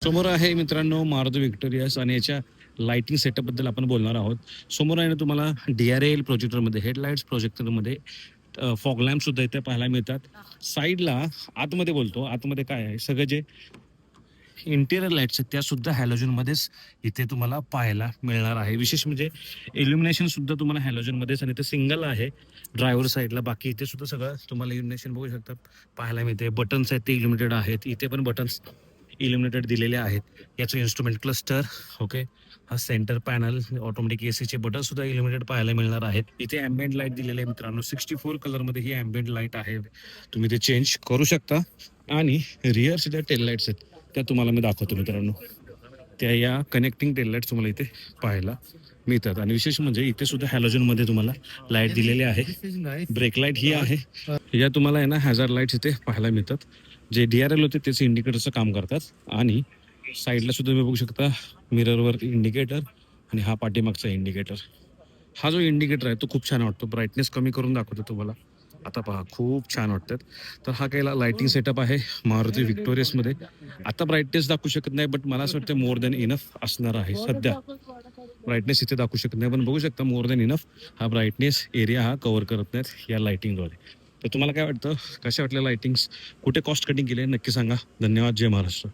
समोर आहे मित्रांनो मारुती विक्टोरियास आणि याच्या लाइटिंग सेटअपबद्दल आपण बोलणार आहोत. समोर आहे ना तुम्हाला DRL प्रोजेक्टरमध्ये, हेडलाइट्स प्रोजेक्टरमध्ये फॉग लॅम्प सुद्धा इथे पाहायला मिळतात. साईडला आतमध्ये बोलतो, आतमध्ये काय आहे सगळे जे इंटिरियर लाईट्स आहेत त्या सुद्धा हॅलोजनमध्येच इथे तुम्हाला पाहायला मिळणार आहे. विशेष म्हणजे इल्युमिनेशन सुद्धा तुम्हाला हॅलोजनमध्येच आणि ते सिंगल आहे ड्रायव्हर साईडला. बाकी इथे सुद्धा सगळं तुम्हाला इल्युमिनेशन बघू शकता पाहायला मिळते. बटन्स आहेत ते इल्युमिनेटेड आहेत. इथे पण बटन्स इल्युमिनेटेड दिलेले आहेत. याचं इन्स्ट्रुमेंट क्लस्टर, ओके, हा सेंटर पॅनल, ऑटोमॅटिक एसीचे बटन सुद्धा इल्युमिनेटेड पाहायला मिळणार आहेत. इथे अँबियंट लाईट दिलेले आहे मित्रांनो. 64 कलरमध्ये ही अँबियंट लाईट आहे. तुम्ही ते चेंज करू शकता. आणि रिअरच्या ज्या टेल लाईट्स आहेत त्या तुम्हाला मी दाखवतो मित्रांनो. त्या या कनेक्टिंग टेल लाईट्स तुम्हाला इथे पाहायला मिळतात. आणि विशेष म्हणजे इथे सुद्धा हॅलोजनमध्ये तुम्हाला लाईट दिलेली आहे. ब्रेक लाईट ही आहे. या तुम्हाला आहे ना हॅझार्ड लाईट्स इथे पाहायला मिळतात. जे DRL होते तेच इंडिकेटरचं काम करतात. आणि साईडला सुद्धा तुम्ही बघू शकता मिररवर इंडिकेटर आणि हा पाठीमागचा इंडिकेटर. हा जो इंडिकेटर आहे तो खूप छान वाटतो. ब्राईटनेस कमी करून दाखवतो तुम्हाला. आता पहा खूप छान वाटतात. तर हा काही लाइटिंग सेटअप आहे मारुती विक्टोरियसमध्ये. आता ब्राईटनेस दाखवू शकत नाही, बट मला असं वाटतं मोर दॅन इनफ असणार आहे सध्या. ब्राईटनेस इथे दाखवू शकत नाही, पण बघू शकता मोर दॅन इनफ हा ब्राईटनेस एरिया हा कव्हर करत नाहीत या लाइटिंगद्वारे. तर तुम्हाला काय वाटतं, कशा वाटल्या लाइटिंग्स, कुठे कॉस्ट कटिंग केली आहे नक्की सांगा. धन्यवाद. जय महाराष्ट्र.